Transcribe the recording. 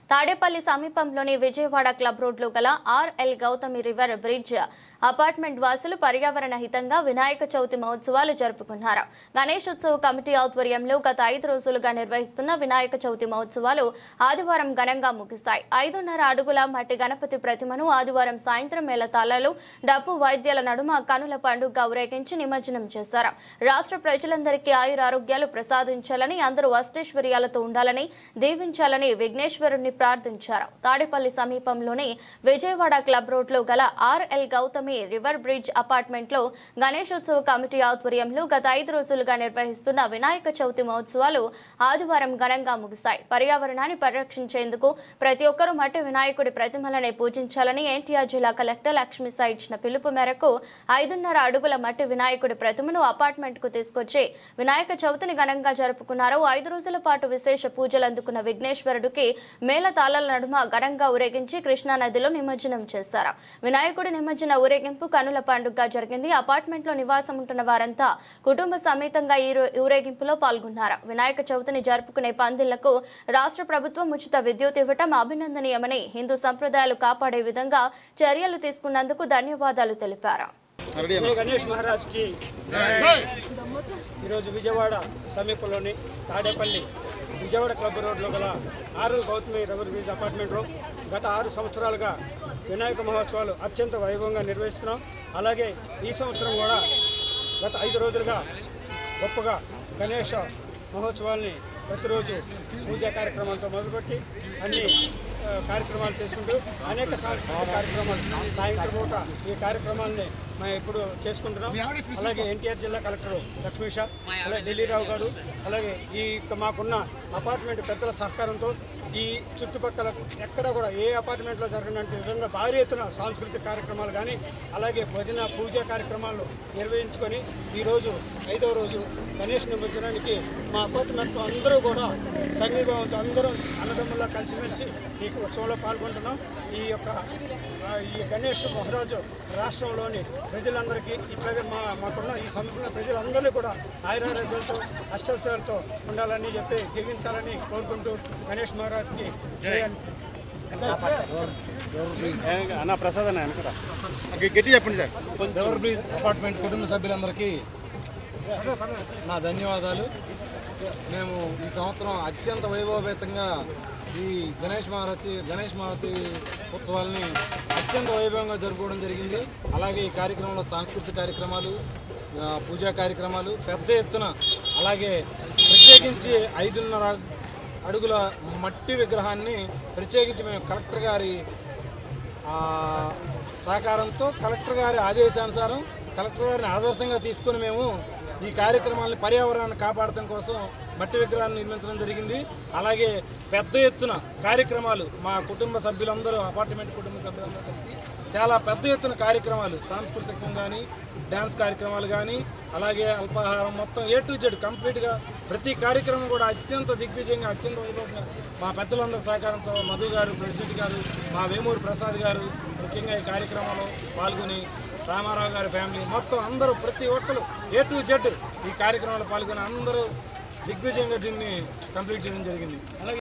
తాడేపల్లి సమీపంలోని విజయవాడ క్లబ్ రోడ్లో గల RL Gautami river bridge apartment వాసులు పర్యావరణ హితంగా వినాయక చవితి మహోత్సవాలు జరుపుకున్నారు. గణేశోత్సవ కమిటీ ఆధ్వర్యంలో గత 5 రోజులుగా నిర్వహిస్తున్న వినాయక చవితి మహోత్సవాలు ఆదివారం ఘనంగా ముగిశాయి. 5.5 అడుగుల మట్టి గణపతి ప్రతిమను ఆదివారం సాయంత్రం మేళతాళాలు, డప్పు వాయిద్యాల నడుమ కనుల పండుగగా ఊరేగించి నిమజ్జనం చేశారు. రాష్ట్ర ప్రజలందరికీ ఆయురారోగ్యాలు ప్రసాదించాలని, అందరూ అష్టైశ్వర్యాలతో ఉండాలని దీవించాలని విఘ్నేశ్వరుని ప్రార్థించారు. తాడేపల్లి సమీపంలోని విజయవాడ క్లబ్ రోడ్లో గల RL Gautami river bridge apartment లో గణేశోత్సవ కమిటీ ఆధ్వర్యంలో గత 5 రోజులుగా నిర్వహిస్తున్న వినాయక చవితి మహోత్సవాలు ఆదివారం ఘనంగా ముగిశాయి. పర్యావరణాన్ని పరిరక్షించేందుకు ప్రతి ఒక్కరూ మట్టి వినాయకుడి ప్రతిమలనే పూజించాలని ఎన్టీఆర్ జిల్లా కలెక్టర్ లక్ష్మీసాయి ఇచ్చిన పిలుపు మేరకు 5.5 అడుగుల మట్టి వినాయకుడి ప్రతిమను అపార్ట్మెంట్ కు తీసుకొచ్చి వినాయక చవితిని ఘనంగా జరుపుకున్నారు. 5 రోజుల పాటు విశేష పూజలు అందుకున్న విఘ్నేశ్వరుడికి మేళతాళాల నడుమ ఘనంగా ఊరేగించి కృష్ణా నదిలో నిమజ్జనం చేశారు. వినాయకుడి నిమజ్జన ఊరేగింపు కనుల పండుగగా జరిగింది. అపార్ట్మెంట్ లో నివాసం ఉంటున్న వారంతా కుటుంబ సమేతంగా ఈ ఊరేగింపులో పాల్గొన్నారు. వినాయక చవితిని జరుపుకునే పందిళ్లకు రాష్ట్ర ప్రభుత్వం ఉచిత విద్యుత్ ఇవ్వటం అభినందనీయమని, హిందూ సంప్రదాయాలు కాపాడే విధంగా చర్యలు తీసుకున్నందుకు ధన్యవాదాలు తెలిపారు. గణేష్ మహారాజ్ కి ఈరోజు విజయవాడ సమీపంలోని తాడేపల్లి విజయవాడ క్లబ్ రోడ్లో గల ఆర్ఎల్ గౌతమి రివర్ బ్రిడ్జ్ అపార్ట్మెంట్లో గత 6 సంవత్సరాలుగా వినాయక మహోత్సవాలు అత్యంత వైభవంగా నిర్వహిస్తున్నాం. అలాగే ఈ సంవత్సరం కూడా గత 5 రోజులుగా గొప్పగా గణేష మహోత్సవాల్ని ప్రతిరోజు పూజా కార్యక్రమాలతో మొదలుపెట్టి అన్ని కార్యక్రమాలు చేసుకుంటూ అనేక సాంస్కృతిక కార్యక్రమాలు సాయంత్రం పూట ఈ కార్యక్రమాలని మేము ఇప్పుడు చేసుకుంటున్నాం. అలాగే ఎన్టీఆర్ జిల్లా కలెక్టర్ లక్ష్మీషా, అలాగే ఢిల్లీరావు గారు, అలాగే ఈ మాకున్న అపార్ట్మెంట్ పెద్దల సహకారంతో ఈ చుట్టుపక్కల ఎక్కడ కూడా ఏ అపార్ట్మెంట్లో జరగనంటే విధంగా భారీ ఎత్తున సాంస్కృతిక కార్యక్రమాలు కానీ అలాగే భజన పూజా కార్యక్రమాలు నిర్వహించుకొని ఈరోజు 5వ రోజు గణేష్ నిమజ్జనానికి మా అపార్ట్మెంట్లో అందరూ కూడా సంఘీభావంతో అందరూ అన్నదమ్ముల్లా కలిసిమెలిసి ఈ ఉత్సవంలో పాల్గొంటున్నాం. ఈ గణేష్ మహారాజు రాష్ట్రంలోని ప్రజలందరికీ ఇట్లాగే మాకున్న ఈ సమీపంలో ప్రజలందరినీ కూడా ఆయురారోగ్యాలతో అష్టైశ్వర్యాలతో ఉండాలని చెప్పి దీవించాలని కోరుకుంటూ గణేష్ మహారాజ్కి అన్న ప్రసాద్ అన్న గట్టి చెప్పండి సార్. రివర్ బ్రిడ్జ్ అపార్ట్మెంట్ కుటుంబ సభ్యులందరికీ నా ధన్యవాదాలు. మేము ఈ సంవత్సరం అత్యంత వైభవపేతంగా ఈ గణేష్ మహారతి ఉత్సవాలని అత్యంత వైభవంగా జరుపుకోవడం జరిగింది. అలాగే ఈ కార్యక్రమంలో సాంస్కృతిక కార్యక్రమాలు, పూజా కార్యక్రమాలు పెద్ద ఎత్తున, అలాగే ప్రత్యేకించి 5.5 అడుగుల మట్టి విగ్రహాన్ని ప్రత్యేకించి మేము కలెక్టర్ గారి సహకారంతో, కలెక్టర్ గారి ఆదేశానుసారం, కలెక్టర్ గారిని ఆదర్శంగా తీసుకొని మేము ఈ కార్యక్రమాలను పర్యావరణాన్ని కాపాడటం కోసం మట్టి విగ్రహాన్ని నిర్మించడం జరిగింది. అలాగే పెద్ద ఎత్తున కార్యక్రమాలు మా కుటుంబ సభ్యులందరూ, అపార్ట్మెంట్ కుటుంబ సభ్యులందరూ కలిసి చాలా పెద్ద ఎత్తున కార్యక్రమాలు, సాంస్కృతికం కానీ, డ్యాన్స్ కార్యక్రమాలు కానీ, అలాగే అల్పాహారం మొత్తం A to Z కంప్లీట్గా ప్రతి కార్యక్రమం కూడా అత్యంత దిగ్విజయంగా, అత్యంత వైభవంగా మా పెద్దలందరి సహకారంతో మధు గారు, ప్రెసిడెంట్ గారు, మా వేమూరి ప్రసాద్ గారు ముఖ్యంగా ఈ కార్యక్రమంలో పాల్గొని, రామారావు గారి ఫ్యామిలీ మొత్తం అందరూ ప్రతి ఒక్కరు A to Z ఈ కార్యక్రమంలో పాల్గొని అందరూ దిగ్విజయంగా దీన్ని కంప్లీట్ చేయడం జరిగింది.